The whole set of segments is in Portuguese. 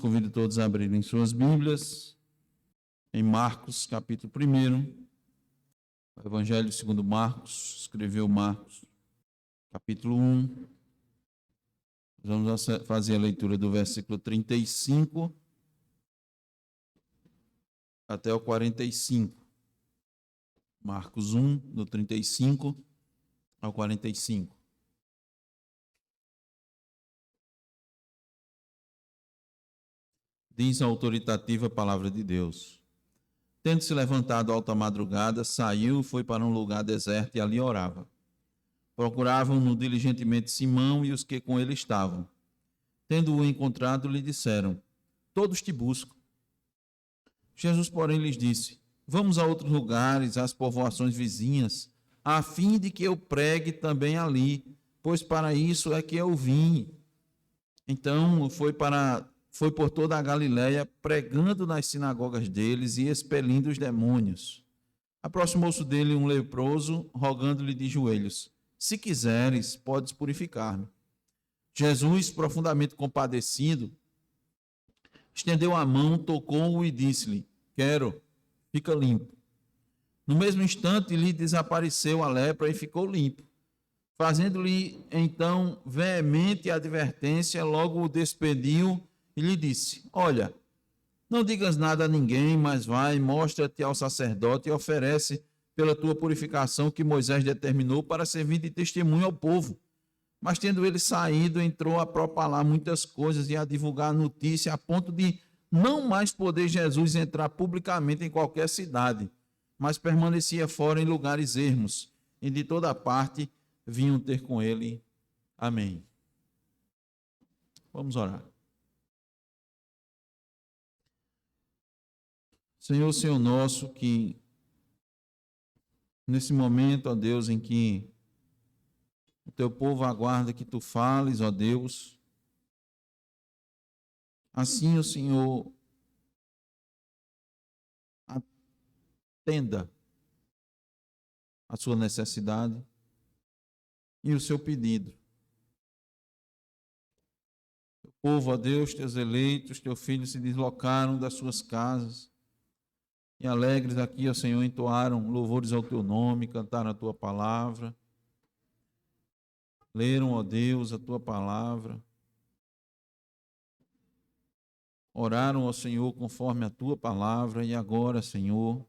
Convido todos a abrirem suas Bíblias em Marcos, capítulo 1. O Evangelho segundo Marcos, escreveu Marcos, capítulo 1. Vamos fazer a leitura do versículo 35 até o 45. Marcos 1, do 35 ao 45. Diz a autoritativa palavra de Deus. Tendo se levantado alta madrugada, saiu, foi para um lugar deserto e ali orava. Procuravam-no diligentemente Simão e os que com ele estavam. Tendo-o encontrado, lhe disseram: todos te buscam. Jesus, porém, lhes disse: vamos a outros lugares, às povoações vizinhas, a fim de que eu pregue também ali, pois para isso é que eu vim. Então foi por toda a Galiléia, pregando nas sinagogas deles e expelindo os demônios. Aproximou-se dele um leproso, rogando-lhe de joelhos: se quiseres, podes purificar-me. Jesus, profundamente compadecido, estendeu a mão, tocou-o e disse-lhe: quero, fica limpo. No mesmo instante lhe desapareceu a lepra e ficou limpo. Fazendo-lhe então veemente advertência, logo o despediu e lhe disse: olha, não digas nada a ninguém, mas vai, mostra-te ao sacerdote e oferece pela tua purificação que Moisés determinou para servir de testemunho ao povo. Mas tendo ele saído, entrou a propalar muitas coisas e a divulgar a notícia, a ponto de não mais poder Jesus entrar publicamente em qualquer cidade, mas permanecia fora em lugares ermos, e de toda parte vinham ter com ele. Amém. Vamos orar. Senhor nosso, que nesse momento, ó Deus, em que o teu povo aguarda que tu fales, ó Deus, assim o Senhor atenda a sua necessidade e o seu pedido. O povo, ó Deus, teus eleitos, teus filhos se deslocaram das suas casas e alegres aqui, ó Senhor, entoaram louvores ao teu nome, cantaram a tua palavra, leram, ó Deus, a tua palavra, oraram ao Senhor conforme a tua palavra e agora, Senhor,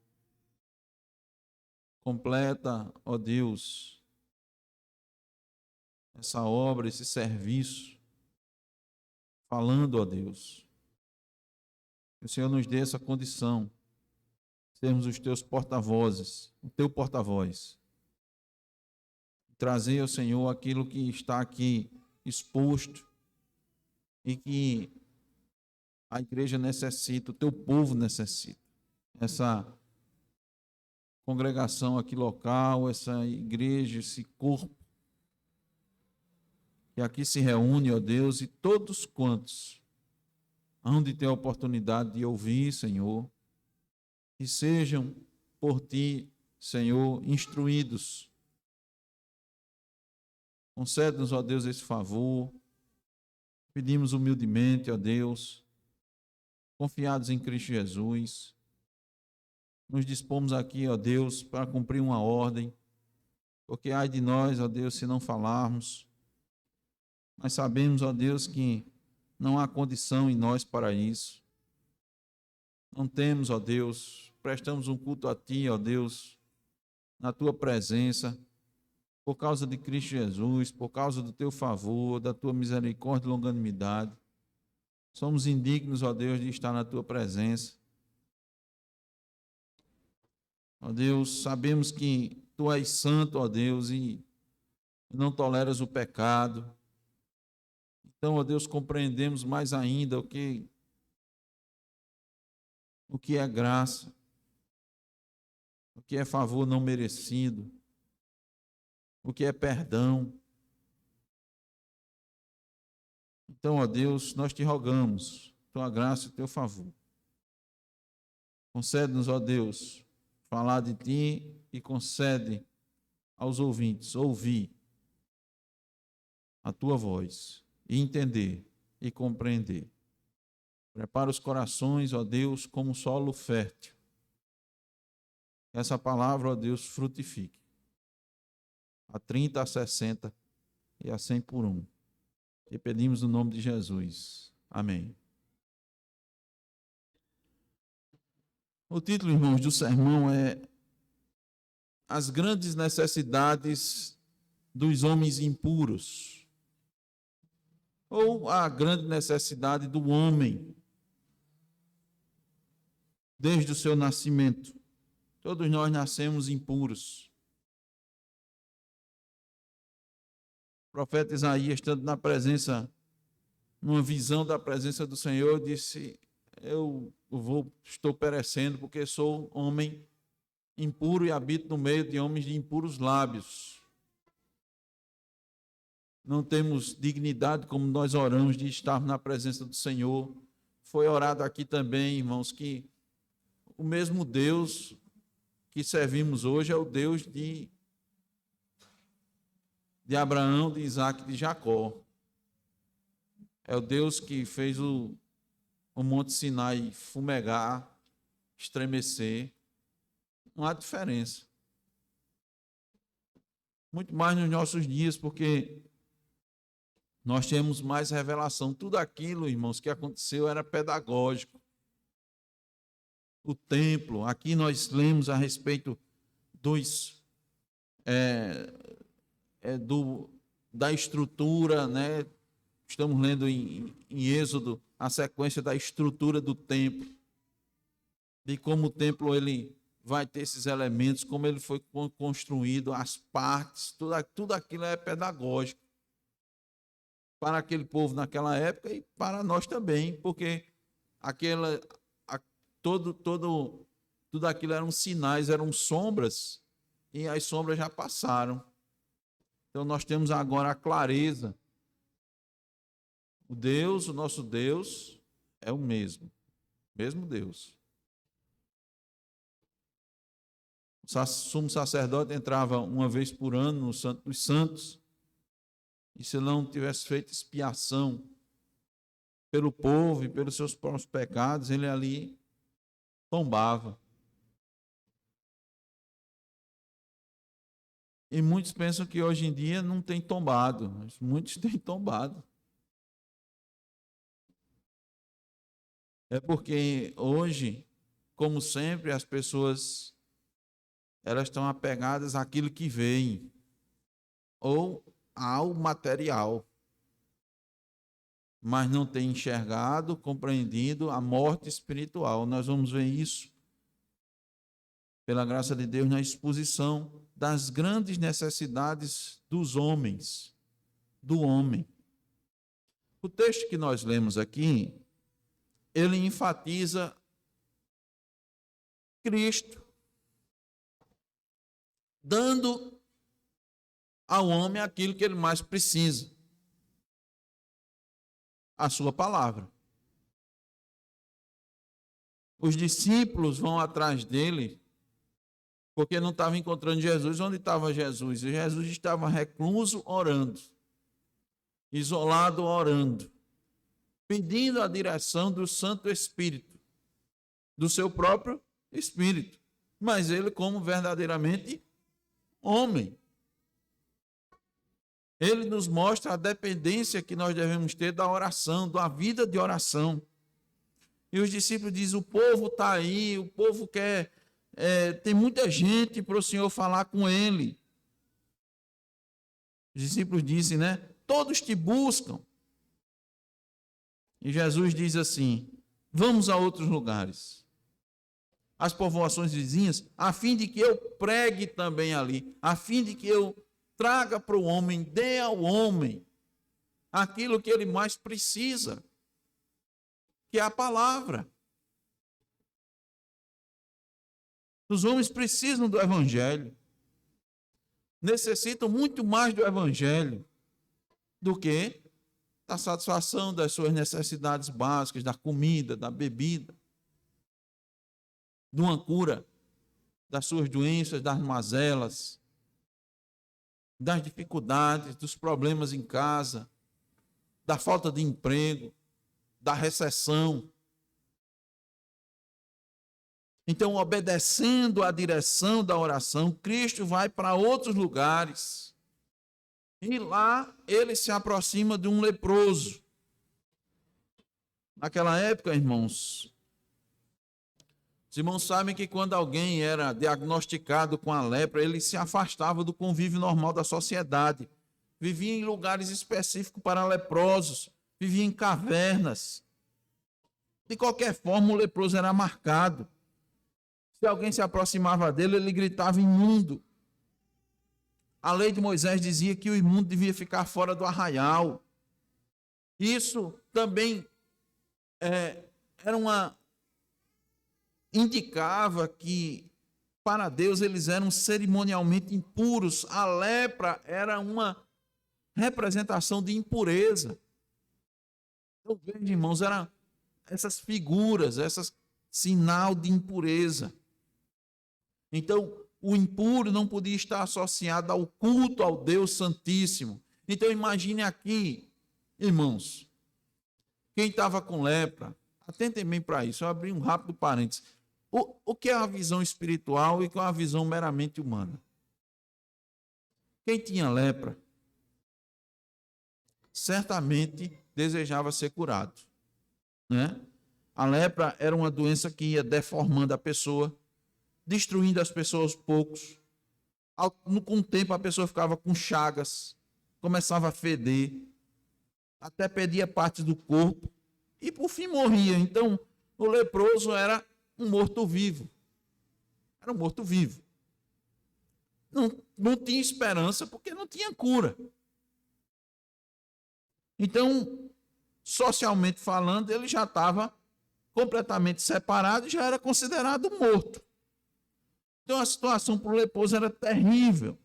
completa, ó Deus, essa obra, esse serviço, falando, ó Deus, que o Senhor nos dê essa condição, sermos os teus porta-vozes, o teu porta-voz, trazer ao Senhor aquilo que está aqui exposto e que a igreja necessita, o teu povo necessita. Essa congregação aqui local, essa igreja, esse corpo que aqui se reúne, ó Deus, e todos quantos hão de ter a oportunidade de ouvir, Senhor, e sejam por ti, Senhor, instruídos. Concede-nos, ó Deus, esse favor. Pedimos humildemente, ó Deus, confiados em Cristo Jesus. Nos dispomos aqui, ó Deus, para cumprir uma ordem, porque ai de nós, ó Deus, se não falarmos. Mas sabemos, ó Deus, que não há condição em nós para isso. Não temos, ó Deus, prestamos um culto a Ti, ó Deus, na Tua presença, por causa de Cristo Jesus, por causa do Teu favor, da Tua misericórdia e longanimidade. Somos indignos, ó Deus, de estar na Tua presença. Ó Deus, sabemos que Tu és santo, ó Deus, e não toleras o pecado. Então, ó Deus, compreendemos mais ainda o que é graça, o que é favor não merecido, o que é perdão. Então, ó Deus, nós te rogamos, tua graça e teu favor. Concede-nos, ó Deus, falar de ti e concede aos ouvintes ouvir a tua voz e entender e compreender. Prepara os corações, ó Deus, como solo fértil. Essa palavra, ó Deus, frutifique. A 30, a 60 e a 100 por um. E pedimos no nome de Jesus. Amém. O título, irmãos, do sermão é As grandes necessidades dos homens impuros. Ou a grande necessidade do homem desde o seu nascimento. Todos nós nascemos impuros. O profeta Isaías, estando na presença, numa visão da presença do Senhor, disse: estou perecendo porque sou homem impuro e habito no meio de homens de impuros lábios. Não temos dignidade, como nós oramos, de estar na presença do Senhor. Foi orado aqui também, irmãos, que o mesmo Deus que servimos hoje é o Deus de Abraão, de Isaac e de Jacó. É o Deus que fez o Monte Sinai fumegar, estremecer. Não há diferença. Muito mais nos nossos dias, porque nós temos mais revelação. Tudo aquilo, irmãos, que aconteceu era pedagógico. O templo, aqui nós lemos a respeito da estrutura, né? Estamos lendo em Êxodo a sequência da estrutura do templo, de como o templo ele vai ter esses elementos, como ele foi construído, as partes, tudo aquilo é pedagógico para aquele povo naquela época e para nós também, porque tudo aquilo eram sinais, eram sombras, e as sombras já passaram. Então nós temos agora a clareza. O nosso Deus, é o mesmo Deus. O sumo sacerdote entrava uma vez por ano no Santo dos Santos, e se não tivesse feito expiação pelo povo e pelos seus próprios pecados, ele ali tombava. E muitos pensam que hoje em dia não tem tombado, mas muitos têm tombado. É porque hoje, como sempre, as pessoas elas estão apegadas àquilo que vem ou ao material, mas não têm enxergado, compreendido a morte espiritual. Nós vamos ver isso, pela graça de Deus, na exposição das grandes necessidades dos homens, do homem. O texto que nós lemos aqui, ele enfatiza Cristo, dando ao homem aquilo que ele mais precisa, a sua palavra. Os discípulos vão atrás dele, porque não estavam encontrando Jesus. Onde estava Jesus? Jesus estava recluso orando, isolado orando, pedindo a direção do Santo Espírito, do seu próprio Espírito. Mas ele, como verdadeiramente homem, ele nos mostra a dependência que nós devemos ter da oração, da vida de oração. E os discípulos dizem: o povo está aí, o povo quer, tem muita gente para o Senhor falar com ele. Os discípulos dizem, né? Todos te buscam. E Jesus diz assim: vamos a outros lugares, as povoações vizinhas, a fim de que eu pregue também ali, a fim de que eu traga para o homem, dê ao homem aquilo que ele mais precisa, que é a palavra. Os homens precisam do Evangelho, necessitam muito mais do Evangelho do que da satisfação das suas necessidades básicas, da comida, da bebida, de uma cura das suas doenças, das mazelas, das dificuldades, dos problemas em casa, da falta de emprego, da recessão. Então, obedecendo à direção da oração, Cristo vai para outros lugares. E lá ele se aproxima de um leproso. Naquela época, irmãos, os irmãos sabem que quando alguém era diagnosticado com a lepra, ele se afastava do convívio normal da sociedade. Vivia em lugares específicos para leprosos, vivia em cavernas. De qualquer forma, o leproso era marcado. Se alguém se aproximava dele, ele gritava imundo. A lei de Moisés dizia que o imundo devia ficar fora do arraial. Isso também indicava que para Deus eles eram cerimonialmente impuros. A lepra era uma representação de impureza. Então, veja, irmãos, eram essas figuras, essas sinal de impureza. Então, o impuro não podia estar associado ao culto ao Deus Santíssimo. Então, imagine aqui, irmãos, quem estava com lepra, atentem bem para isso, eu abri um rápido parênteses. O que é a visão espiritual e o que é a visão meramente humana? Quem tinha lepra, certamente desejava ser curado, né? A lepra era uma doença que ia deformando a pessoa, destruindo as pessoas aos poucos. Com o tempo a pessoa ficava com chagas, começava a feder, até perdia partes do corpo e por fim morria. Então o leproso era um morto-vivo. Era um morto-vivo. Não tinha esperança porque não tinha cura. Então, socialmente falando, ele já estava completamente separado e já era considerado morto. Então a situação para o leproso era terrível.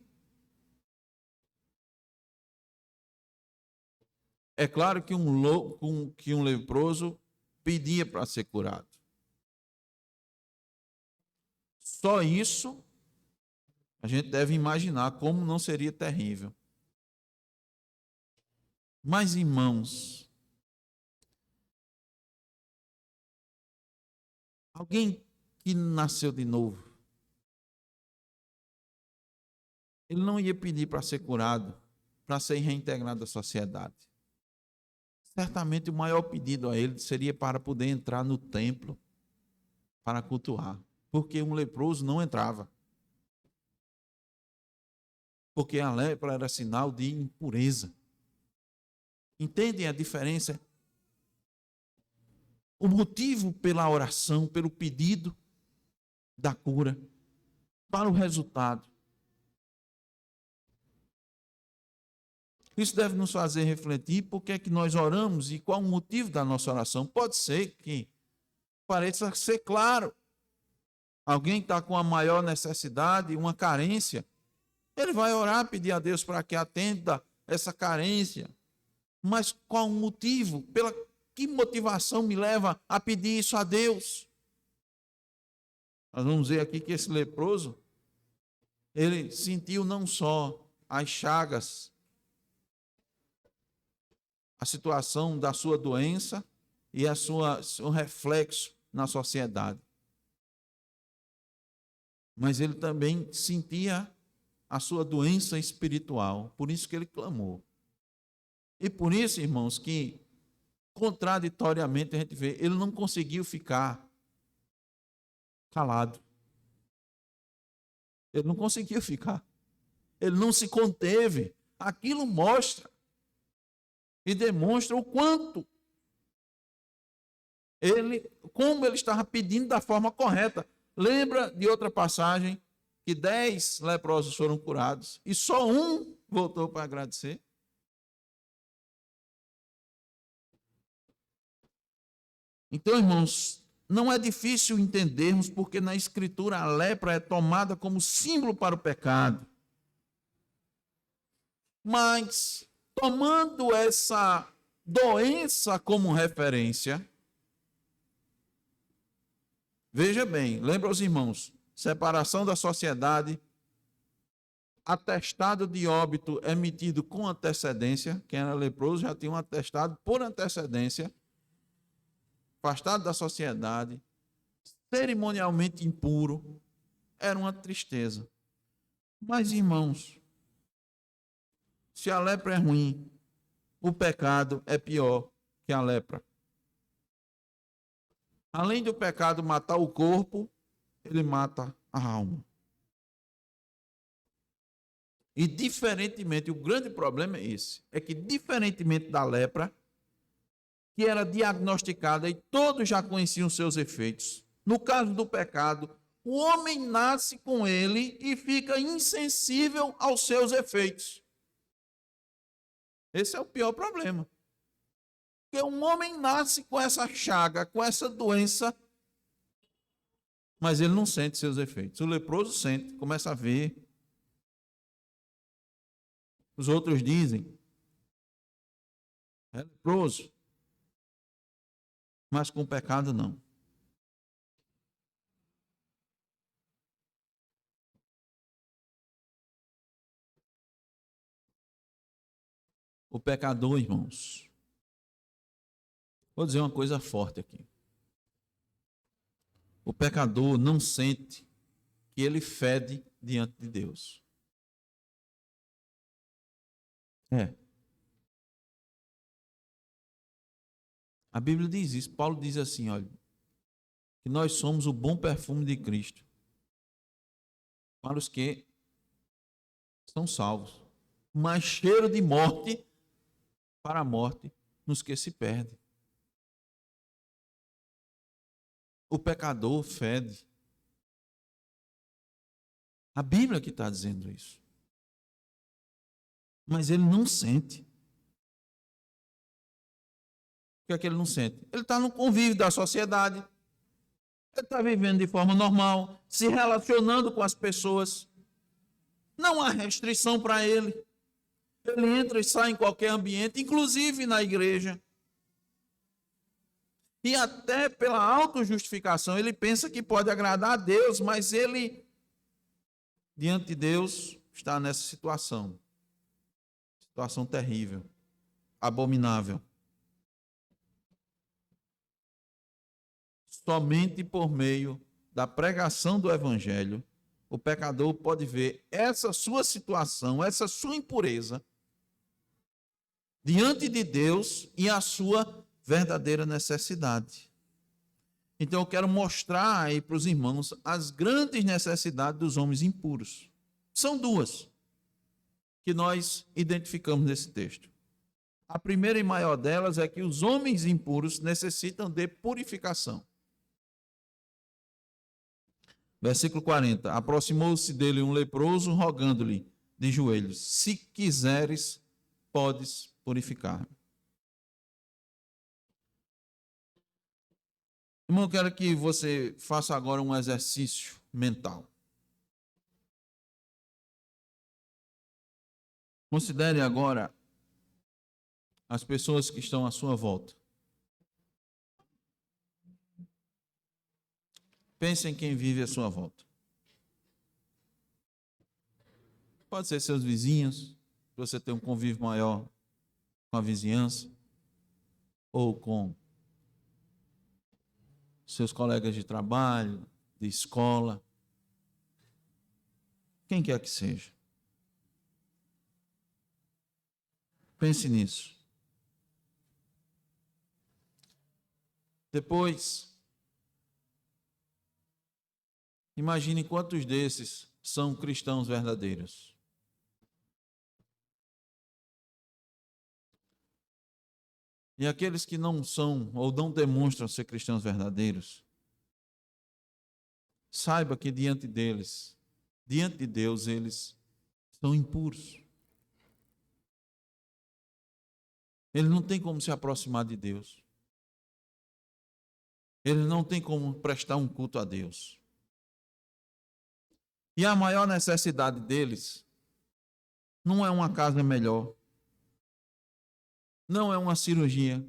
É claro que um leproso pedia para ser curado. Só isso a gente deve imaginar como não seria terrível. Mas, irmãos, alguém que nasceu de novo, ele não ia pedir para ser curado, para ser reintegrado à sociedade. Certamente o maior pedido a ele seria para poder entrar no templo para cultuar, porque um leproso não entrava. Porque a lepra era sinal de impureza. Entendem a diferença? O motivo pela oração, pelo pedido da cura, para o resultado. Isso deve nos fazer refletir por que é que nós oramos e qual o motivo da nossa oração. Pode ser que pareça ser claro. Alguém está com a maior necessidade, uma carência, ele vai orar, pedir a Deus para que atenda essa carência. Mas qual o motivo? Que motivação me leva a pedir isso a Deus? Nós vamos ver aqui que esse leproso, ele sentiu não só as chagas, a situação da sua doença e seu reflexo na sociedade. Mas ele também sentia a sua doença espiritual, por isso que ele clamou. E por isso, irmãos, que contraditoriamente a gente vê, ele não conseguiu ficar calado. Ele não conseguiu ficar. Ele não se conteve. Aquilo mostra e demonstra o quanto como ele estava pedindo da forma correta. Lembra de outra passagem que 10 leprosos foram curados e só um voltou para agradecer? Então, irmãos, não é difícil entendermos porque na Escritura a lepra é tomada como símbolo para o pecado. Mas, tomando essa doença como referência, veja bem, lembra os irmãos, separação da sociedade, atestado de óbito emitido com antecedência, quem era leproso já tinha um atestado por antecedência, afastado da sociedade, cerimonialmente impuro, era uma tristeza. Mas, irmãos, se a lepra é ruim, o pecado é pior que a lepra. Além do pecado matar o corpo, ele mata a alma. E diferentemente, o grande problema é esse, é que diferentemente da lepra, que era diagnosticada e todos já conheciam seus efeitos, no caso do pecado, o homem nasce com ele e fica insensível aos seus efeitos. Esse é o pior problema. Porque um homem nasce com essa chaga, com essa doença, mas ele não sente seus efeitos. O leproso sente, começa a ver. Os outros dizem, é leproso, mas com pecado não. O pecador, irmãos, vou dizer uma coisa forte aqui. O pecador não sente que ele fede diante de Deus. A Bíblia diz isso. Paulo diz assim, olha, que nós somos o bom perfume de Cristo para os que são salvos, mas cheiro de morte para a morte nos que se perdem. O pecador fede. A Bíblia que está dizendo isso. Mas ele não sente. O que é que ele não sente? Ele está no convívio da sociedade. Ele está vivendo de forma normal, se relacionando com as pessoas. Não há restrição para ele. Ele entra e sai em qualquer ambiente, inclusive na igreja. E até pela autojustificação, ele pensa que pode agradar a Deus, mas ele, diante de Deus, está nessa situação. Situação terrível, abominável. Somente por meio da pregação do Evangelho, o pecador pode ver essa sua situação, essa sua impureza, diante de Deus e a sua verdadeira necessidade. Então eu quero mostrar aí para os irmãos as grandes necessidades dos homens impuros. São duas que nós identificamos nesse texto. A primeira e maior delas é que os homens impuros necessitam de purificação. Versículo 40. Aproximou-se dele um leproso, rogando-lhe de joelhos: se quiseres, podes purificar-me. Irmão, eu quero que você faça agora um exercício mental. Considere agora as pessoas que estão à sua volta. Pense em quem vive à sua volta. Pode ser seus vizinhos, você tem um convívio maior com a vizinhança, ou com seus colegas de trabalho, de escola, quem quer que seja. Pense nisso. Depois, imagine quantos desses são cristãos verdadeiros. E aqueles que não são ou não demonstram ser cristãos verdadeiros, saiba que diante deles, diante de Deus, eles são impuros. Eles não têm como se aproximar de Deus. Eles não têm como prestar um culto a Deus. E a maior necessidade deles não é uma casa melhor, não é uma cirurgia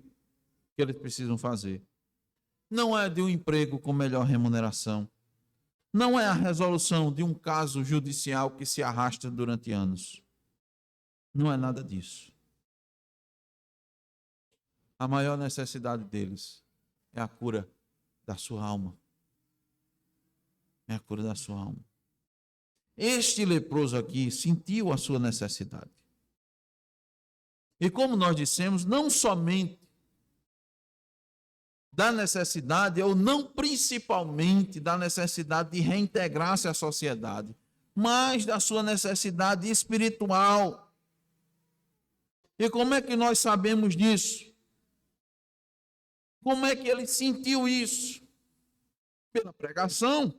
que eles precisam fazer, não é de um emprego com melhor remuneração, não é a resolução de um caso judicial que se arrasta durante anos. Não é nada disso. A maior necessidade deles é a cura da sua alma. É a cura da sua alma. Este leproso aqui sentiu a sua necessidade. E como nós dissemos, não somente da necessidade, ou não principalmente da necessidade de reintegrar-se à sociedade, mas da sua necessidade espiritual. E como é que nós sabemos disso? Como é que ele sentiu isso? Pela pregação.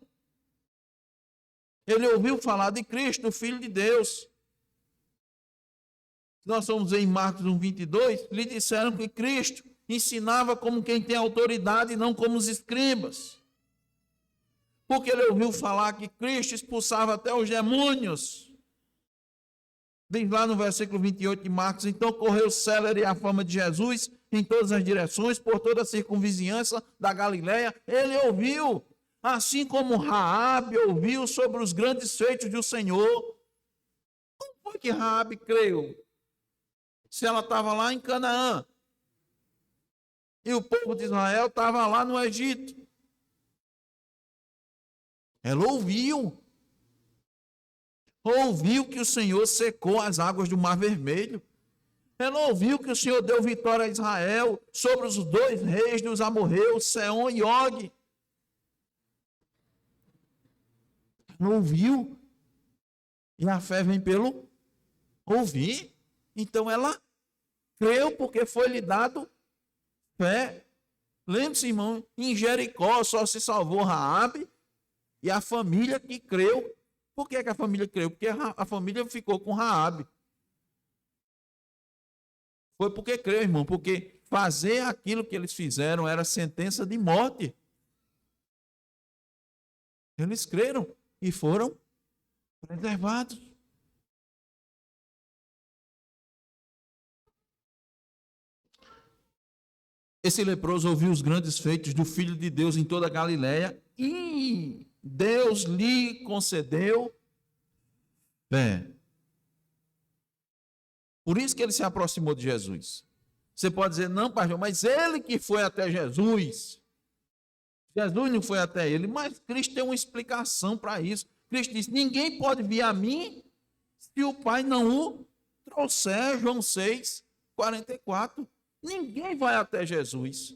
Ele ouviu falar de Cristo, o Filho de Deus. Nós somos em Marcos 1:22, lhe disseram que Cristo ensinava como quem tem autoridade e não como os escribas. Porque ele ouviu falar que Cristo expulsava até os demônios. Diz lá no versículo 28 de Marcos: então correu célere a fama de Jesus em todas as direções, por toda a circunvizinhança da Galiléia. Ele ouviu, assim como Raabe ouviu sobre os grandes feitos do Senhor. Como foi que Raabe creu? Se ela estava lá em Canaã e o povo de Israel estava lá no Egito. Ela ouviu que o Senhor secou as águas do Mar Vermelho. Ela ouviu que o Senhor deu vitória a Israel sobre os dois reis dos amorreus, Seom e Og. Ela ouviu. E a fé vem pelo ouvir. Então ela creu porque foi lhe dado fé. Lembre-se, irmão, em Jericó só se salvou Raabe e a família que creu. Por que a família creu? Porque a família ficou com Raabe. Foi porque creu, irmão, porque fazer aquilo que eles fizeram era sentença de morte. Eles creram e foram preservados. Esse leproso ouviu os grandes feitos do Filho de Deus em toda a Galiléia e Deus lhe concedeu fé. Por isso que ele se aproximou de Jesus. Você pode dizer, não, pastor, mas ele que foi até Jesus. Jesus não foi até ele, mas Cristo tem uma explicação para isso. Cristo disse, ninguém pode vir a mim se o Pai não o trouxer. João 6:44. Ninguém vai até Jesus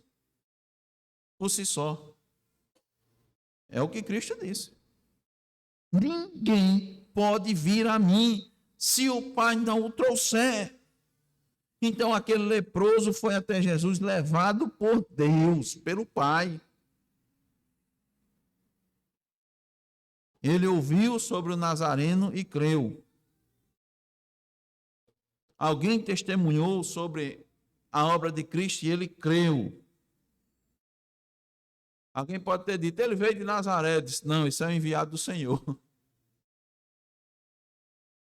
por si só. É o que Cristo disse. Ninguém pode vir a mim se o Pai não o trouxer. Então aquele leproso foi até Jesus levado por Deus, pelo Pai. Ele ouviu sobre o Nazareno e creu. Alguém testemunhou sobre a obra de Cristo e ele creu. Alguém pode ter dito, ele veio de Nazaré. Eu disse, não, isso é o enviado do Senhor.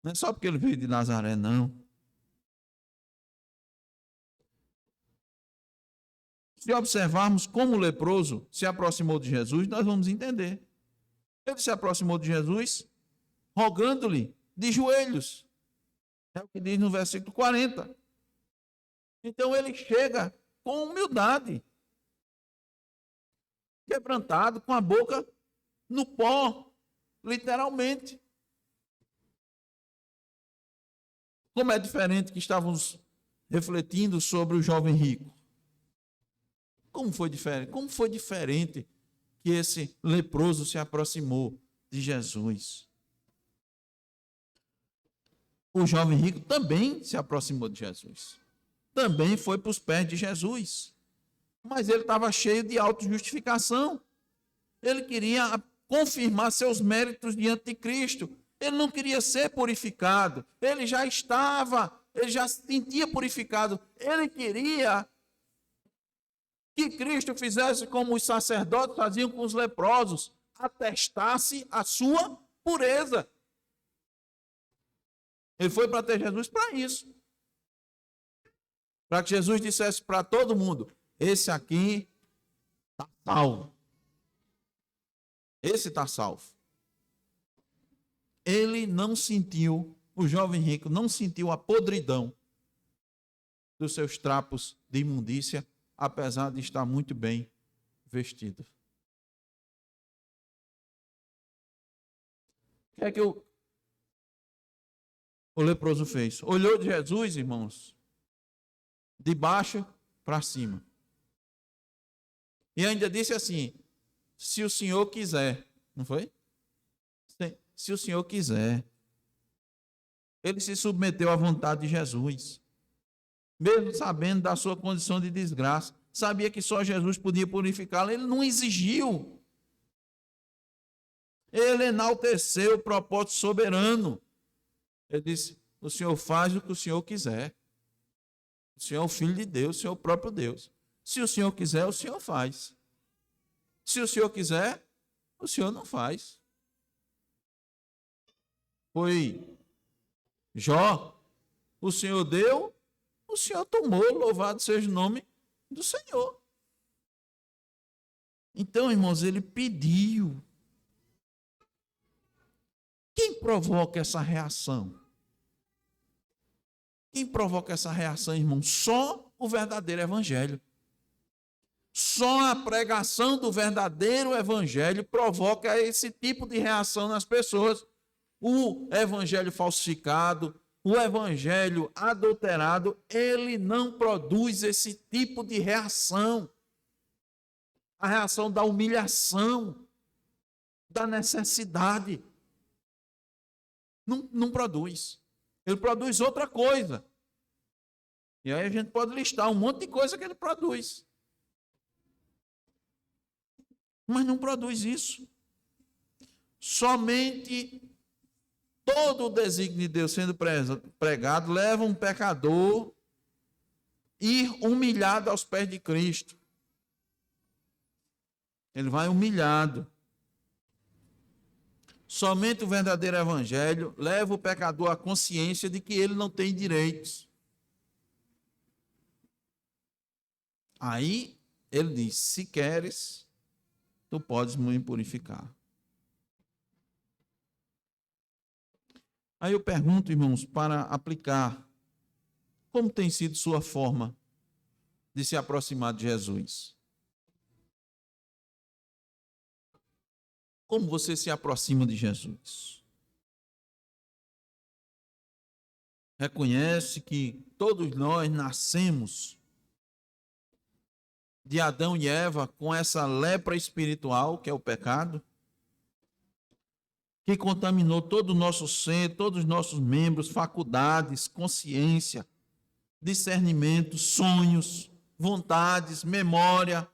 Não é só porque ele veio de Nazaré, não. Se observarmos como o leproso se aproximou de Jesus, nós vamos entender. Ele se aproximou de Jesus, rogando-lhe de joelhos. É o que diz no versículo 40. Então ele chega com humildade, quebrantado, com a boca no pó, literalmente. Como é diferente que estávamos refletindo sobre o jovem rico. Como foi diferente? Como foi diferente que esse leproso se aproximou de Jesus? O jovem rico também se aproximou de Jesus. Também foi para os pés de Jesus. Mas ele estava cheio de autojustificação. Ele queria confirmar seus méritos diante de Cristo. Ele não queria ser purificado. Ele já se sentia purificado. Ele queria que Cristo fizesse como os sacerdotes faziam com os leprosos, atestasse a sua pureza. Ele foi para ter Jesus para isso. Para que Jesus dissesse para todo mundo, esse aqui está salvo. Esse está salvo. Ele não sentiu, o jovem rico não sentiu a podridão dos seus trapos de imundícia, apesar de estar muito bem vestido. que é que o leproso fez? Olhou de Jesus, irmãos, de baixo para cima. E ainda disse assim: se o Senhor quiser, não foi? Se o Senhor quiser. Ele se submeteu à vontade de Jesus, mesmo sabendo da sua condição de desgraça. Sabia que só Jesus podia purificá-lo. Ele não exigiu. Ele enalteceu o propósito soberano. Ele disse: o Senhor faz o que o Senhor quiser. O Senhor é o Filho de Deus, o Senhor é o próprio Deus. Se o Senhor quiser, o Senhor faz. Se o Senhor quiser, o Senhor não faz. Foi Jó, o Senhor deu, o Senhor tomou, louvado seja o nome do Senhor. Então, irmãos, ele pediu. Quem provoca essa reação? Quem provoca essa reação, irmão? Só o verdadeiro evangelho. Só a pregação do verdadeiro evangelho provoca esse tipo de reação nas pessoas. O evangelho falsificado, o evangelho adulterado, ele não produz esse tipo de reação. A reação da humilhação, da necessidade. Não produz. Ele produz outra coisa. E aí a gente pode listar um monte de coisa que ele produz. Mas não produz isso. Somente todo o desígnio de Deus sendo pregado leva um pecador ir humilhado aos pés de Cristo. Ele vai humilhado. Somente o verdadeiro evangelho leva o pecador à consciência de que ele não tem direitos. Aí ele diz: se queres, tu podes me purificar. Aí eu pergunto, irmãos, para aplicar, como tem sido sua forma de se aproximar de Jesus? Como você se aproxima de Jesus? Reconhece que todos nós nascemos de Adão e Eva com essa lepra espiritual, que é o pecado, que contaminou todo o nosso ser, todos os nossos membros, faculdades, consciência, discernimento, sonhos, vontades, memória.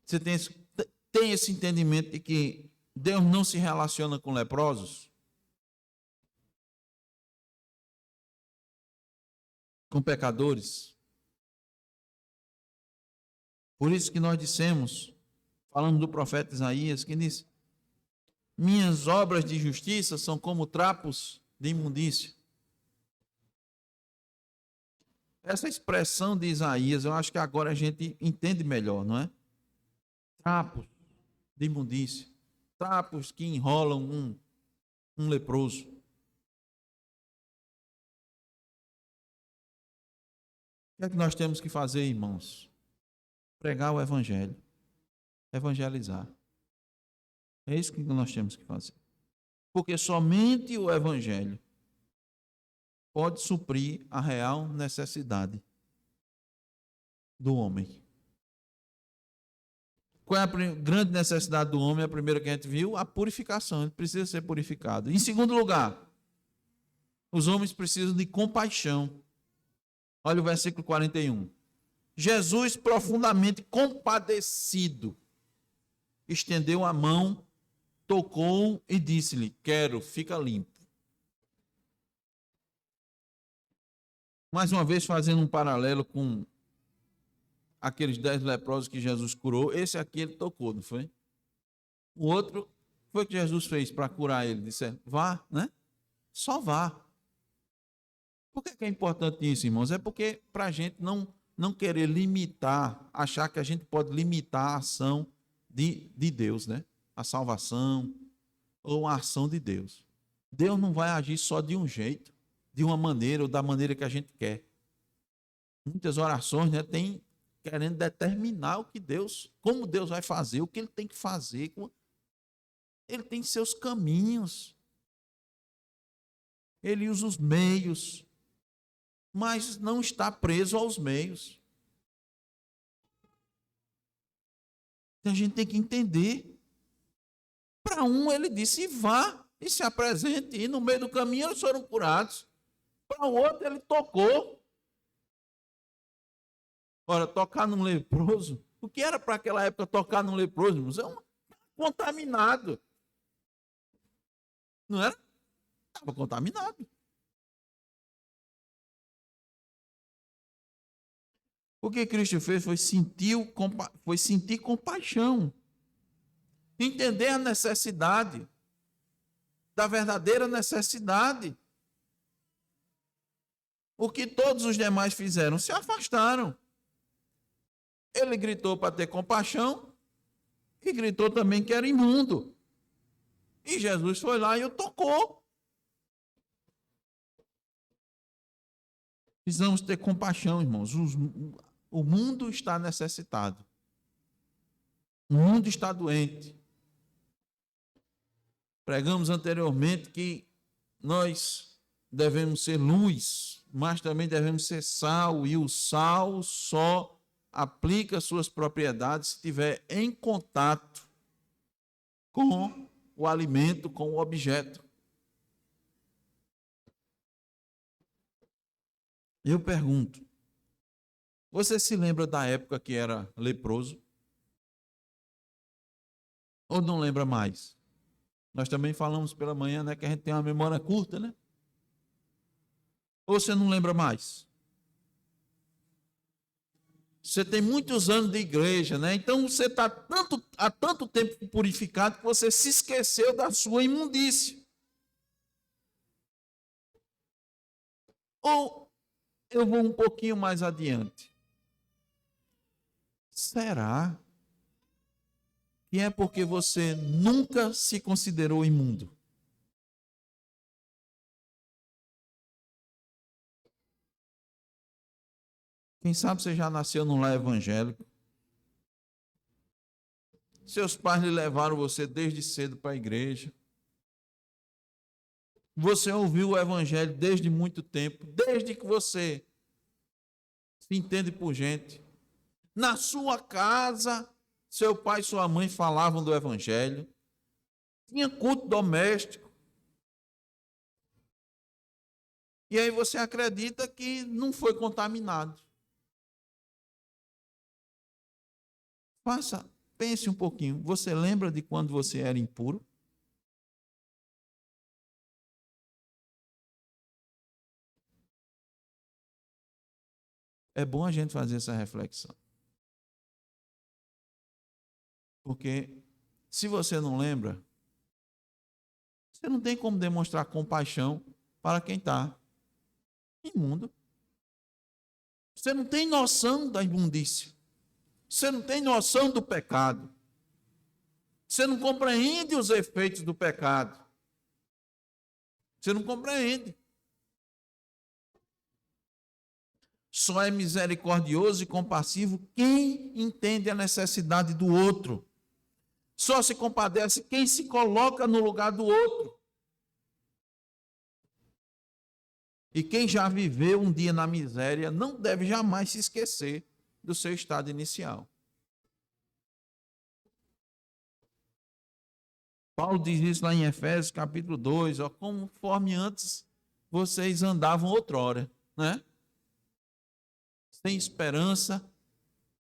Você tem esse entendimento de que Deus não se relaciona com leprosos? Com pecadores? Por isso que nós dissemos, falando do profeta Isaías, que diz: minhas obras de justiça são como trapos de imundícia. Essa expressão de Isaías, eu acho que agora a gente entende melhor, não é? Trapos de imundícia. Trapos que enrolam um leproso. O que é que nós temos que fazer, irmãos? Pregar o evangelho. Evangelizar. É isso que nós temos que fazer. Porque somente o evangelho pode suprir a real necessidade do homem. Qual é a grande necessidade do homem? A primeira que a gente viu, a purificação. Ele precisa ser purificado. Em segundo lugar, os homens precisam de compaixão. Olha o versículo 41. Jesus, profundamente compadecido, estendeu a mão, tocou e disse-lhe: quero, fica limpo. Mais uma vez, fazendo um paralelo com aqueles 10 leprosos que Jesus curou, esse aqui ele tocou, não foi? O outro foi o que Jesus fez para curar ele. Disse: vá, né? Só vá. Por que é importante isso, irmãos? É porque para a gente não querer limitar, achar que a gente pode limitar a ação de Deus, né? A salvação ou a ação de Deus. Deus não vai agir só de um jeito, de uma maneira ou da maneira que a gente quer. Muitas orações, né, tem querendo determinar o que Deus, como Deus vai fazer, o que ele tem que fazer. Ele tem seus caminhos. Ele usa os meios, mas não está preso aos meios. Então a gente tem que entender. Para um, ele disse, vá e se apresente. E no meio do caminho eles foram curados. Para o outro, ele tocou. Ora, tocar num leproso, o que era para aquela época tocar num leproso, irmãos? É um contaminado. Não era? Estava contaminado. O que Cristo fez foi sentir compaixão. Entender a necessidade, da verdadeira necessidade. O que todos os demais fizeram? Se afastaram. Ele gritou para ter compaixão e gritou também que era imundo. E Jesus foi lá e o tocou. Precisamos ter compaixão, irmãos. O mundo está necessitado. O mundo está doente. Pregamos anteriormente que nós devemos ser luz, mas também devemos ser sal, e o sal só aplica suas propriedades se estiver em contato com o alimento, com o objeto. Eu pergunto, você se lembra da época que era leproso? Ou não lembra mais? Nós também falamos pela manhã, né, que a gente tem uma memória curta, né? Ou você não lembra mais? Você tem muitos anos de igreja, né? Então você está há tanto tempo purificado que você se esqueceu da sua imundície. Ou eu vou um pouquinho mais adiante. Será que é porque você nunca se considerou imundo? Quem sabe você já nasceu num lar evangélico. Seus pais lhe levaram você desde cedo para a igreja. Você ouviu o evangelho desde muito tempo, desde que você se entende por gente. Na sua casa, seu pai e sua mãe falavam do evangelho. Tinha culto doméstico. E aí você acredita que não foi contaminado. Pense um pouquinho. Você lembra de quando você era impuro? É bom a gente fazer essa reflexão. Porque se você não lembra, você não tem como demonstrar compaixão para quem está imundo. Você não tem noção da imundícia. Você não tem noção do pecado. Você não compreende os efeitos do pecado. Você não compreende. Só é misericordioso e compassivo quem entende a necessidade do outro. Só se compadece quem se coloca no lugar do outro. E quem já viveu um dia na miséria não deve jamais se esquecer do seu estado inicial. Paulo diz isso lá em Efésios capítulo 2, ó, conforme antes vocês andavam outrora, né? Sem esperança,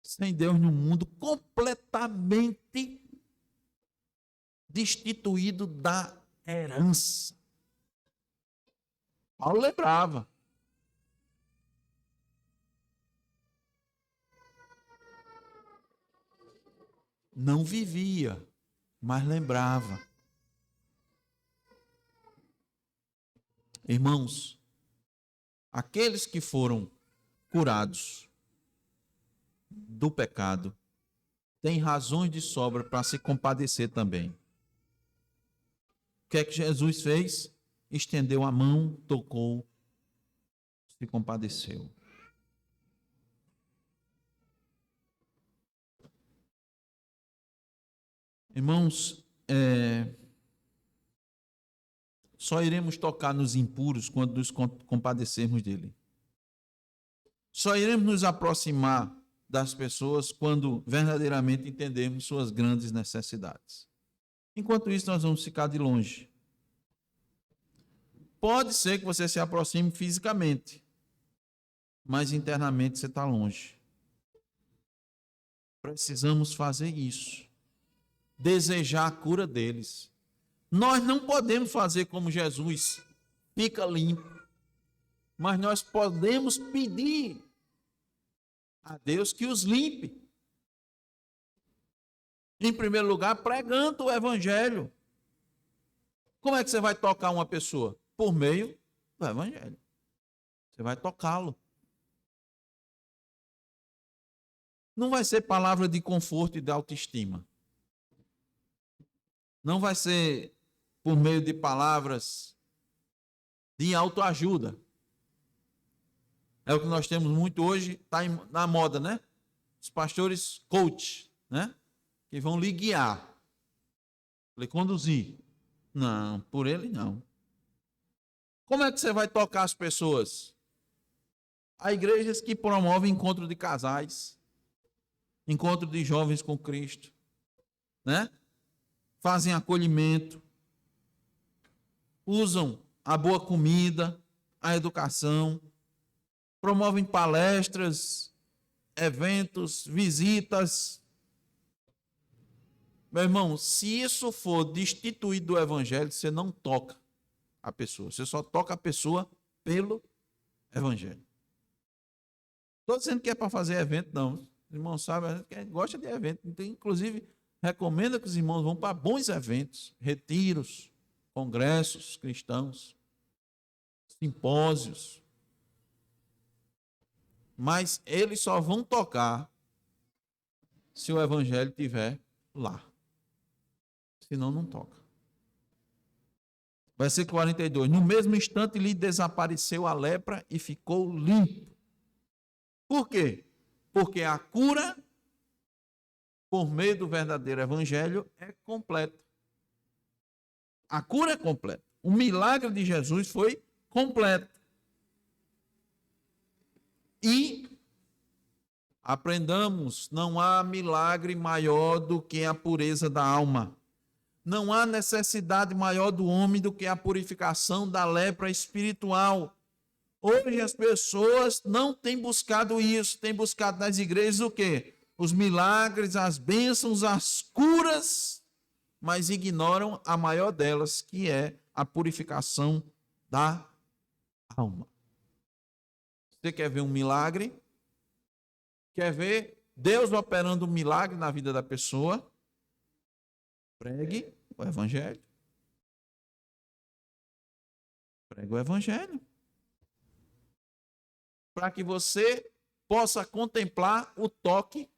sem Deus no mundo, completamente destituído da herança. Paulo lembrava. Não vivia, mas lembrava. Irmãos, aqueles que foram curados do pecado têm razões de sobra para se compadecer também. O que é que Jesus fez? Estendeu a mão, tocou, se compadeceu. Irmãos, só iremos tocar nos impuros quando nos compadecermos dele. Só iremos nos aproximar das pessoas quando verdadeiramente entendermos suas grandes necessidades. Enquanto isso, nós vamos ficar de longe. Pode ser que você se aproxime fisicamente, mas internamente você está longe. Precisamos fazer isso. Desejar a cura deles. Nós não podemos fazer como Jesus, fica limpo. Mas nós podemos pedir a Deus que os limpe. Em primeiro lugar, pregando o evangelho. Como é que você vai tocar uma pessoa? Por meio do evangelho. Você vai tocá-lo. Não vai ser palavra de conforto e de autoestima. Não vai ser por meio de palavras de autoajuda. É o que nós temos muito hoje, está na moda, né? Os pastores coach, né? Que vão lhe guiar, lhe conduzir. Não, por ele não. Como é que você vai tocar as pessoas? Há igrejas que promovem encontro de casais, encontro de jovens com Cristo, né? Fazem acolhimento, usam a boa comida, a educação, promovem palestras, eventos, visitas. Meu irmão, se isso for destituído do evangelho, você não toca a pessoa. Você só toca a pessoa pelo evangelho. Estou dizendo que é para fazer evento, não. Os irmãos sabem, a gente gosta de evento. Inclusive, recomenda que os irmãos vão para bons eventos, retiros, congressos cristãos, simpósios. Mas eles só vão tocar se o evangelho estiver lá. Senão não toca. Versículo 42. No mesmo instante lhe desapareceu a lepra e ficou limpo. Por quê? Porque a cura, por meio do verdadeiro evangelho, é completa. A cura é completa. O milagre de Jesus foi completo. E aprendamos, não há milagre maior do que a pureza da alma. Não há necessidade maior do homem do que a purificação da lepra espiritual. Hoje as pessoas não têm buscado isso, têm buscado nas igrejas o quê? Os milagres, as bênçãos, as curas, mas ignoram a maior delas, que é a purificação da alma. Você quer ver um milagre? Quer ver Deus operando um milagre na vida da pessoa? Pregue o evangelho. Pregue o evangelho. Para que você possa contemplar o toque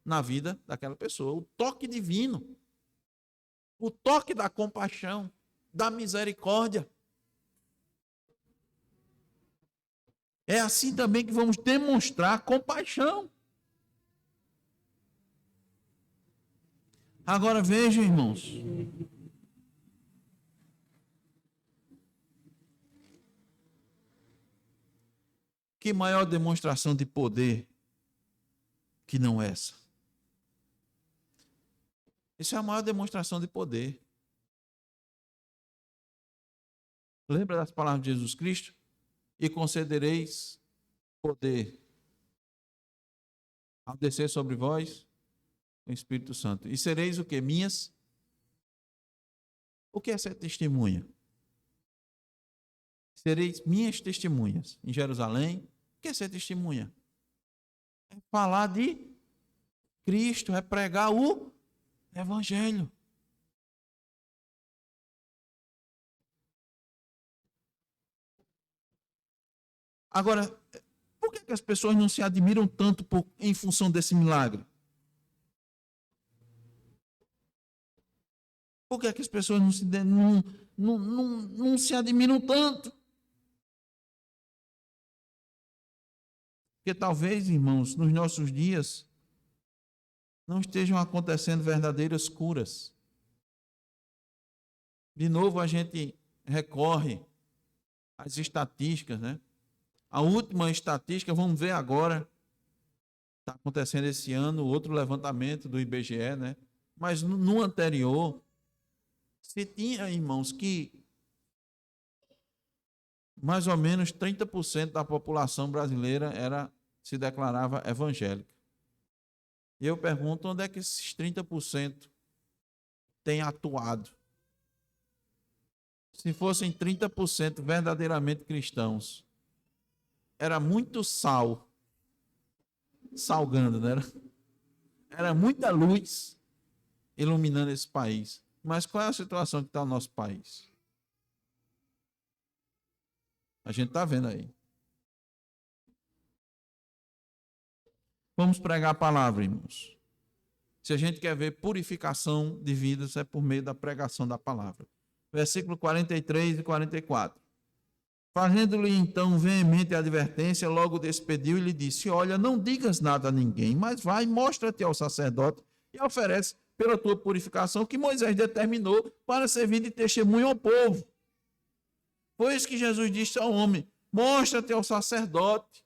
na vida daquela pessoa. O toque divino. O toque da compaixão, da misericórdia. É assim também que vamos demonstrar compaixão. Agora vejam, irmãos. Que maior demonstração de poder que não essa? Isso é a maior demonstração de poder. Lembra das palavras de Jesus Cristo? E concedereis poder ao descer sobre vós o Espírito Santo. E sereis o quê? Minhas? O que é ser testemunha? Sereis minhas testemunhas em Jerusalém. O que é ser testemunha? É falar de Cristo, é pregar o evangelho. Agora, por que as pessoas não se admiram tanto em função desse milagre? Por que as pessoas não se admiram tanto? Porque talvez, irmãos, nos nossos dias, não estejam acontecendo verdadeiras curas. De novo, a gente recorre às estatísticas, né? A última estatística, vamos ver agora, está acontecendo esse ano, outro levantamento do IBGE, né? Mas no anterior, se tinha, irmãos, que mais ou menos 30% da população brasileira se declarava evangélica. E eu pergunto, onde é que esses 30% têm atuado? Se fossem 30% verdadeiramente cristãos, era muito sal, salgando, né? Era muita luz iluminando esse país. Mas qual é a situação que está o nosso país? A gente está vendo aí. Vamos pregar a palavra, irmãos. Se a gente quer ver purificação de vidas, é por meio da pregação da palavra. Versículo 43 e 44. Fazendo-lhe então veemente advertência, logo despediu e lhe disse: olha, não digas nada a ninguém, mas vai, mostra-te ao sacerdote e oferece pela tua purificação que Moisés determinou para servir de testemunho ao povo. Foi isso que Jesus disse ao homem: mostra-te ao sacerdote.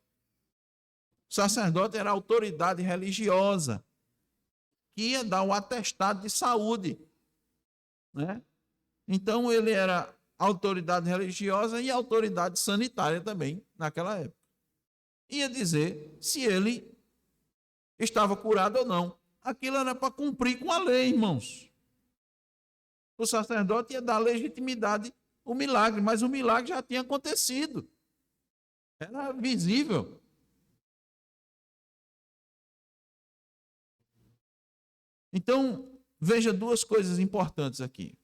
O sacerdote era a autoridade religiosa que ia dar o atestado de saúde, né? Então ele era autoridade religiosa e autoridade sanitária também naquela época. Ia dizer se ele estava curado ou não. Aquilo era para cumprir com a lei, irmãos. O sacerdote ia dar legitimidade ao milagre, mas o milagre já tinha acontecido. Era visível. Então, veja duas coisas importantes aqui.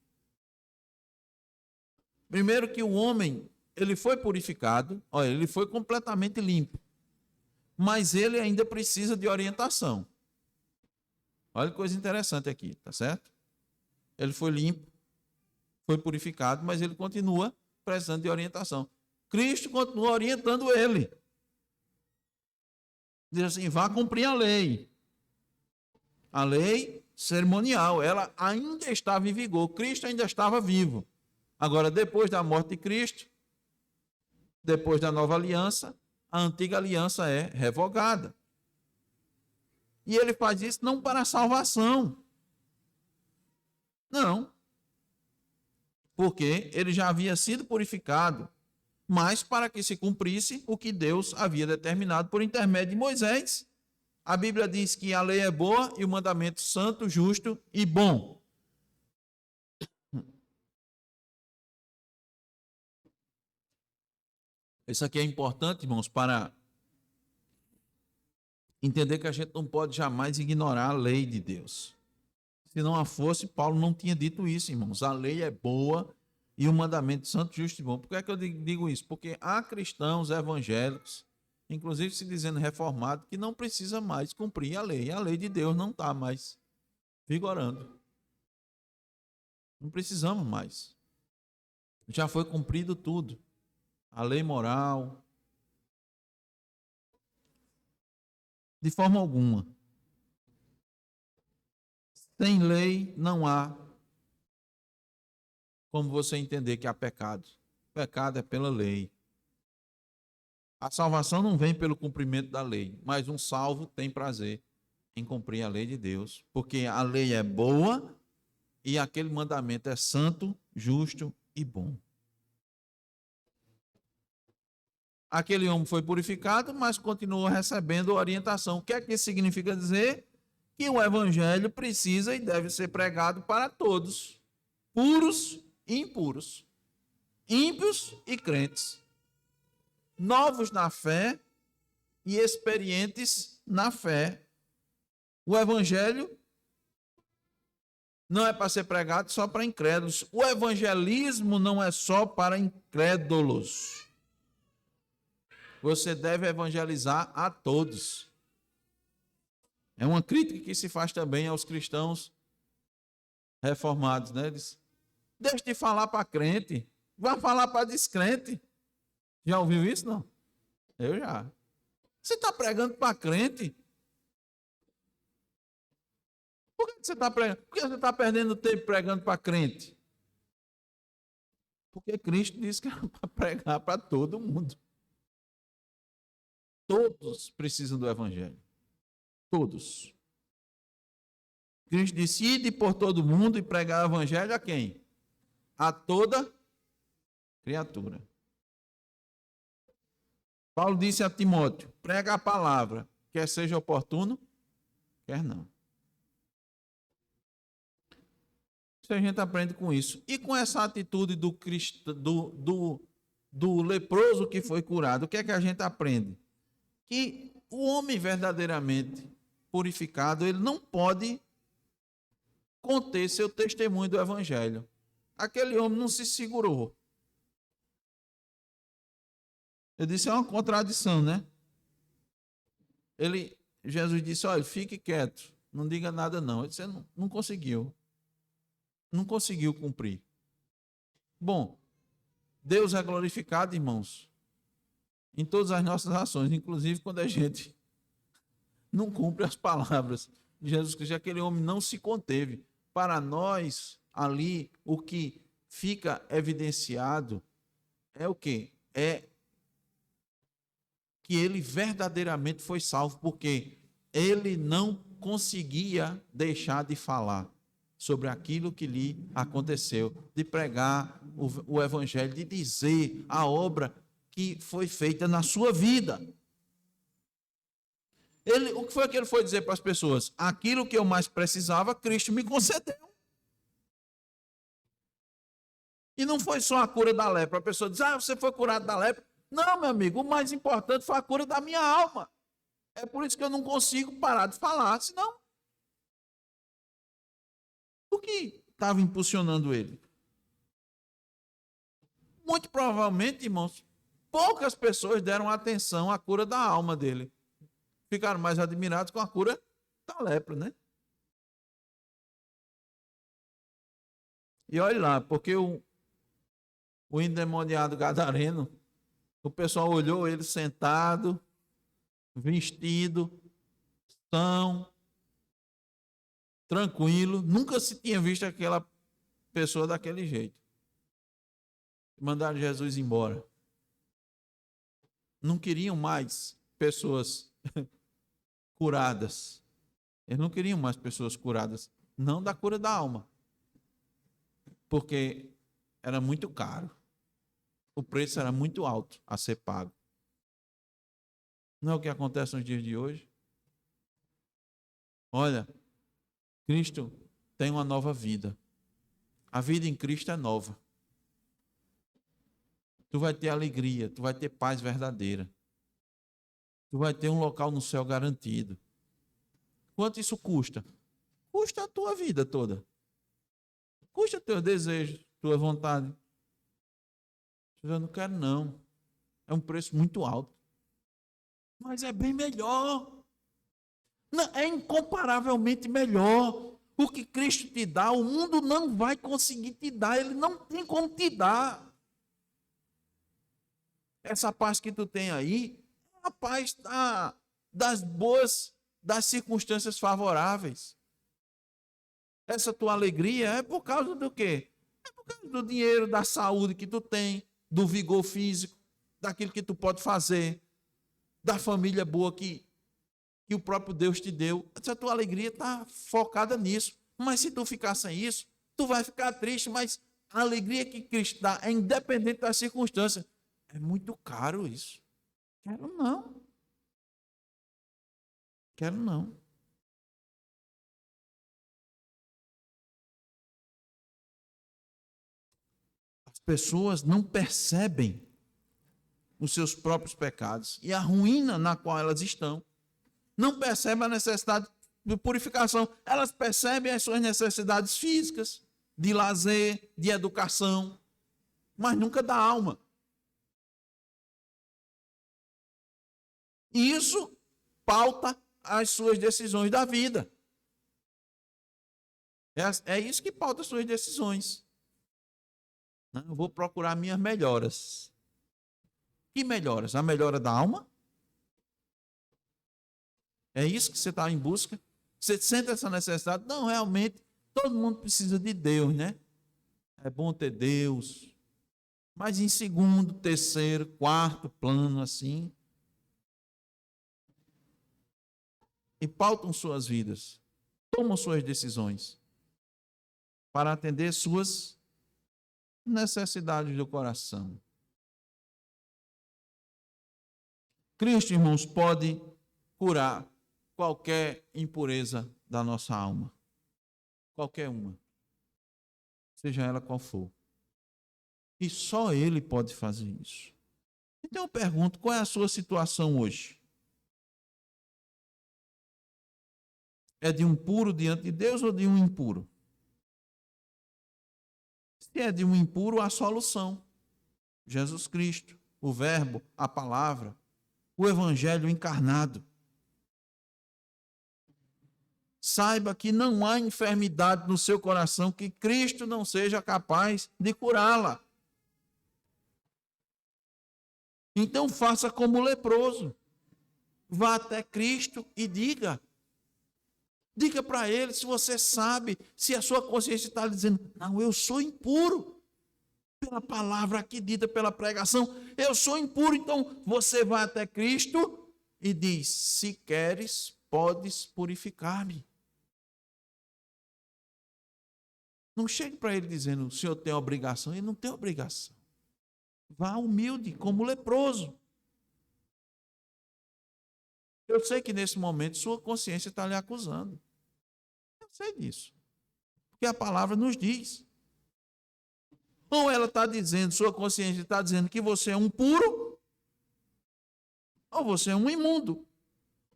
Primeiro, que o homem, ele foi purificado, olha, ele foi completamente limpo, mas ele ainda precisa de orientação. Olha que coisa interessante aqui, tá certo? Ele foi limpo, foi purificado, mas ele continua precisando de orientação. Cristo continua orientando ele. Diz assim: vá cumprir a lei. A lei cerimonial, ela ainda estava em vigor. Cristo ainda estava vivo. Agora, depois da morte de Cristo, depois da nova aliança, a antiga aliança é revogada. E ele faz isso não para a salvação. Não. Porque ele já havia sido purificado, mas para que se cumprisse o que Deus havia determinado por intermédio de Moisés. A Bíblia diz que a lei é boa e o mandamento santo, justo e bom. Isso aqui é importante, irmãos, para entender que a gente não pode jamais ignorar a lei de Deus. Se não a fosse, Paulo não tinha dito isso, irmãos. A lei é boa e o mandamento santo, justo e bom. Por que é que eu digo isso? Porque há cristãos evangélicos, inclusive se dizendo reformado, que não precisa mais cumprir a lei. A lei de Deus não está mais vigorando. Não precisamos mais. Já foi cumprido tudo. A lei moral. De forma alguma. Sem lei não há como você entender que há pecado. Pecado é pela lei. A salvação não vem pelo cumprimento da lei, mas um salvo tem prazer em cumprir a lei de Deus, porque a lei é boa e aquele mandamento é santo, justo e bom. Aquele homem foi purificado, mas continuou recebendo orientação. O que é que isso significa dizer? Que o evangelho precisa e deve ser pregado para todos, puros e impuros, ímpios e crentes, novos na fé e experientes na fé. O evangelho não é para ser pregado só para incrédulos. O evangelismo não é só para incrédulos. Você deve evangelizar a todos. É uma crítica que se faz também aos cristãos reformados, né? Deixa de falar para crente, vai falar para descrente. Já ouviu isso, não? Eu já. Você está pregando para crente? Por que você está pregando? Por que você está perdendo tempo pregando para crente? Porque Cristo disse que era para pregar para todo mundo. Todos precisam do Evangelho. Todos. Cristo disse: ide por todo mundo e pregar o Evangelho a quem? A toda criatura. Paulo disse a Timóteo: prega a palavra, quer seja oportuno, quer não. Isso a gente aprende com isso. E com essa atitude do leproso que foi curado, o que é que a gente aprende? Que o homem verdadeiramente purificado, ele não pode conter seu testemunho do Evangelho. Aquele homem não se segurou. Eu disse, é uma contradição, né? Jesus disse, olha, fique quieto, não diga nada não. Ele disse, não conseguiu. Não conseguiu cumprir. Bom, Deus é glorificado, irmãos, em todas as nossas ações, inclusive quando a gente não cumpre as palavras de Jesus Cristo. Aquele homem não se conteve. Para nós, ali, o que fica evidenciado é o quê? É que ele verdadeiramente foi salvo, porque ele não conseguia deixar de falar sobre aquilo que lhe aconteceu, de pregar o Evangelho, de dizer a obra que foi feita na sua vida. O que foi que ele foi dizer para as pessoas? Aquilo que eu mais precisava, Cristo me concedeu. E não foi só a cura da lepra. A pessoa diz, você foi curado da lepra. Não, meu amigo, o mais importante foi a cura da minha alma. É por isso que eu não consigo parar de falar, senão o que estava impulsionando ele? Muito provavelmente, irmãos, poucas pessoas deram atenção à cura da alma dele. Ficaram mais admirados com a cura da lepra, né? E olha lá, porque o endemoniado gadareno, o pessoal olhou ele sentado, vestido, são, tranquilo, nunca se tinha visto aquela pessoa daquele jeito. Mandaram Jesus embora. Não queriam mais pessoas curadas. Eles não queriam mais pessoas curadas, não da cura da alma, porque era muito caro. O preço era muito alto a ser pago. Não é o que acontece nos dias de hoje? Olha, Cristo tem uma nova vida. A vida em Cristo é nova. Tu vai ter alegria, tu vai ter paz verdadeira. Tu vai ter um local no céu garantido. Quanto isso custa? Custa a tua vida toda. Custa teus desejos, tua vontade. Eu não quero não. É um preço muito alto. Mas é bem melhor. Não, é incomparavelmente melhor. O que Cristo te dá, o mundo não vai conseguir te dar. Ele não tem como te dar. Essa paz que tu tem aí, é a paz das boas, das circunstâncias favoráveis. Essa tua alegria é por causa do quê? É por causa do dinheiro, da saúde que tu tem, do vigor físico, daquilo que tu pode fazer, da família boa que o próprio Deus te deu. Essa tua alegria está focada nisso. Mas se tu ficar sem isso, tu vai ficar triste, mas a alegria que Cristo dá é independente das circunstâncias. É muito caro isso. Quero não. Quero não. As pessoas não percebem os seus próprios pecados e a ruína na qual elas estão. Não percebem a necessidade de purificação. Elas percebem as suas necessidades físicas, de lazer, de educação, mas nunca da alma. E isso pauta as suas decisões da vida. É isso que pauta as suas decisões. Eu vou procurar minhas melhoras. Que melhoras? A melhora da alma? É isso que você está em busca? Você sente essa necessidade? Não, realmente, todo mundo precisa de Deus, né? É bom ter Deus. Mas em segundo, terceiro, quarto plano, assim, e pautam suas vidas, tomam suas decisões para atender suas necessidades do coração. Cristo, irmãos, pode curar qualquer impureza da nossa alma. Qualquer uma. Seja ela qual for. E só Ele pode fazer isso. Então eu pergunto, qual é a sua situação hoje? É de um puro diante de Deus ou de um impuro? Se é de um impuro, há solução. Jesus Cristo, o Verbo, a Palavra, o Evangelho encarnado. Saiba que não há enfermidade no seu coração que Cristo não seja capaz de curá-la. Então faça como o leproso. Vá até Cristo e diga. Diga para ele se você sabe, se a sua consciência está dizendo, não, eu sou impuro. Pela palavra aqui dita, pela pregação, eu sou impuro. Então você vai até Cristo e diz, se queres, podes purificar-me. Não chegue para ele dizendo, o senhor tem obrigação. Ele não tem obrigação. Vá humilde, como leproso. Eu sei que nesse momento sua consciência está lhe acusando. Eu sei disso. Porque a palavra nos diz. Ou ela está dizendo, sua consciência está dizendo que você é um puro, ou você é um imundo.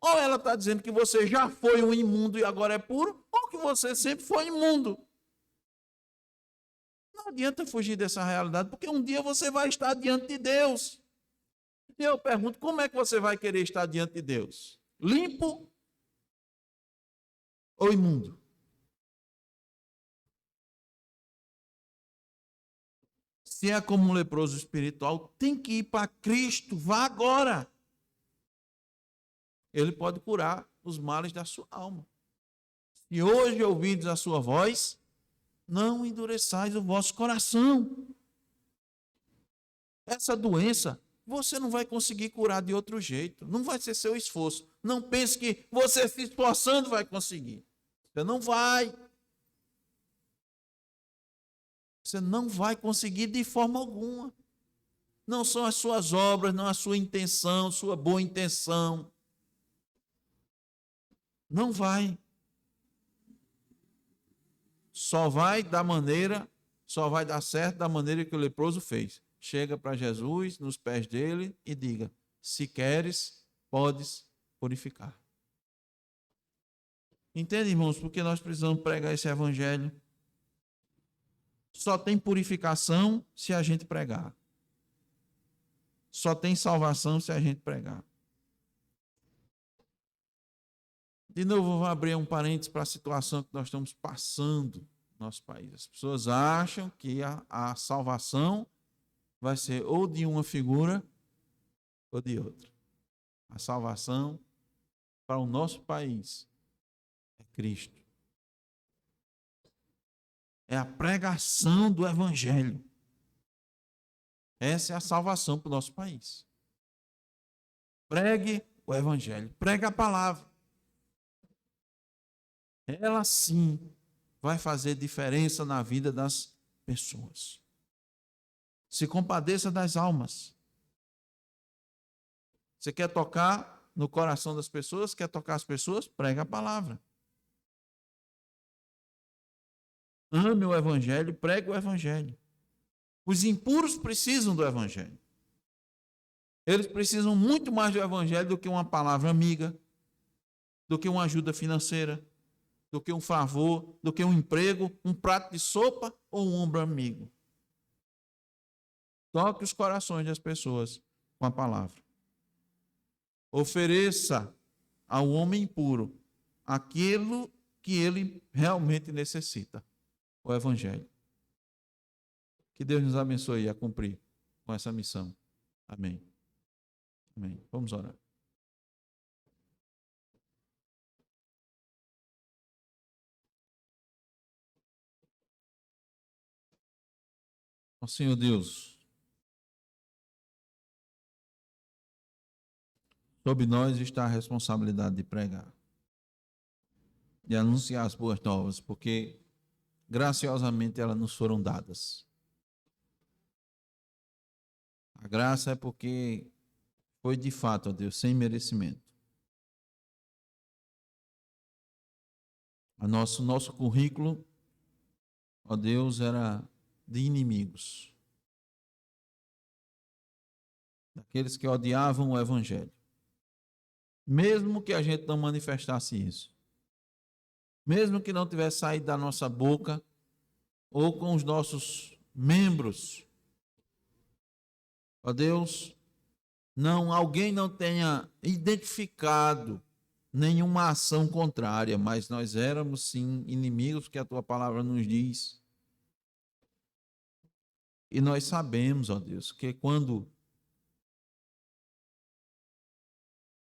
Ou ela está dizendo que você já foi um imundo e agora é puro, ou que você sempre foi imundo. Não adianta fugir dessa realidade, porque um dia você vai estar diante de Deus. E eu pergunto, como é que você vai querer estar diante de Deus? Limpo ou imundo? Se é como um leproso espiritual, tem que ir para Cristo, vá agora. Ele pode curar os males da sua alma. Se hoje ouvides a sua voz, não endureçais o vosso coração. Essa doença você não vai conseguir curar de outro jeito. Não vai ser seu esforço. Não pense que você se esforçando vai conseguir. Você não vai. Você não vai conseguir de forma alguma. Não são as suas obras, não a sua intenção, sua boa intenção. Não vai. Só vai dar certo da maneira que o leproso fez. Chega para Jesus, nos pés dele e diga, se queres, podes purificar. Entende, irmãos? Porque nós precisamos pregar esse evangelho. Só tem purificação se a gente pregar. Só tem salvação se a gente pregar. De novo, vou abrir um parênteses para a situação que nós estamos passando no nosso país. As pessoas acham que a salvação vai ser ou de uma figura ou de outra. A salvação para o nosso país é Cristo. É a pregação do Evangelho. Essa é a salvação para o nosso país. Pregue o Evangelho, pregue a palavra. Ela sim vai fazer diferença na vida das pessoas. Se compadeça das almas. Você quer tocar no coração das pessoas? Quer tocar as pessoas? Prega a palavra. Ame o Evangelho, pregue o Evangelho. Os impuros precisam do Evangelho. Eles precisam muito mais do Evangelho do que uma palavra amiga, do que uma ajuda financeira, do que um favor, do que um emprego, um prato de sopa ou um ombro amigo. Toque os corações das pessoas com a palavra. Ofereça ao homem impuro aquilo que ele realmente necessita, o Evangelho. Que Deus nos abençoe a cumprir com essa missão. Amém. Amém. Vamos orar. Ó Senhor Deus, sobre nós está a responsabilidade de pregar, de anunciar as boas novas, porque graciosamente elas nos foram dadas. A graça é porque foi de fato, ó Deus, sem merecimento. Nosso currículo, ó Deus, era de inimigos, daqueles que odiavam o Evangelho. Mesmo que a gente não manifestasse isso, mesmo que não tivesse saído da nossa boca ou com os nossos membros, ó Deus, alguém não tenha identificado nenhuma ação contrária, mas nós éramos sim inimigos, que a tua palavra nos diz. E nós sabemos, ó Deus, que quando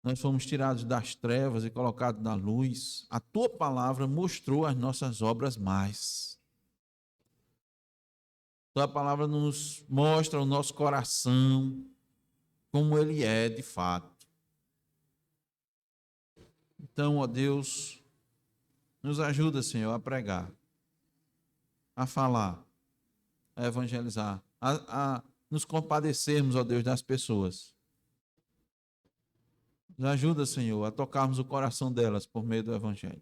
nós fomos tirados das trevas e colocados na luz, a tua palavra mostrou as nossas obras mais. Tua palavra nos mostra o nosso coração, como ele é de fato. Então, ó Deus, nos ajuda, Senhor, a pregar, a falar, a evangelizar, a nos compadecermos, ó Deus, das pessoas. Nos ajuda, Senhor, a tocarmos o coração delas por meio do Evangelho.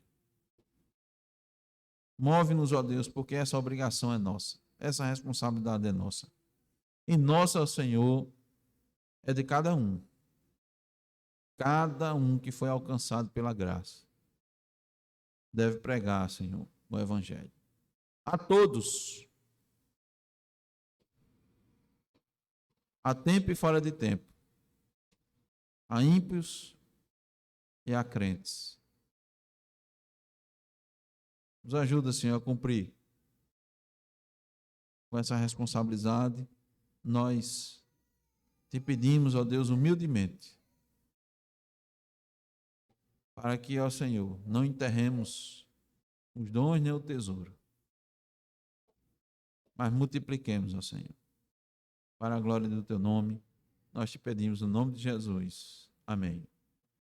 Move-nos, ó Deus, porque essa obrigação é nossa, essa responsabilidade é nossa. E nossa, Senhor, é de cada um. Cada um que foi alcançado pela graça deve pregar, Senhor, o Evangelho. A todos, a tempo e fora de tempo, a ímpios e a crentes. Nos ajuda, Senhor, a cumprir com essa responsabilidade. Nós te pedimos, ó Deus, humildemente, para que, ó Senhor, não enterremos os dons nem o tesouro, mas multipliquemos, ó Senhor, para a glória do teu nome. Nós te pedimos no nome de Jesus. Amém.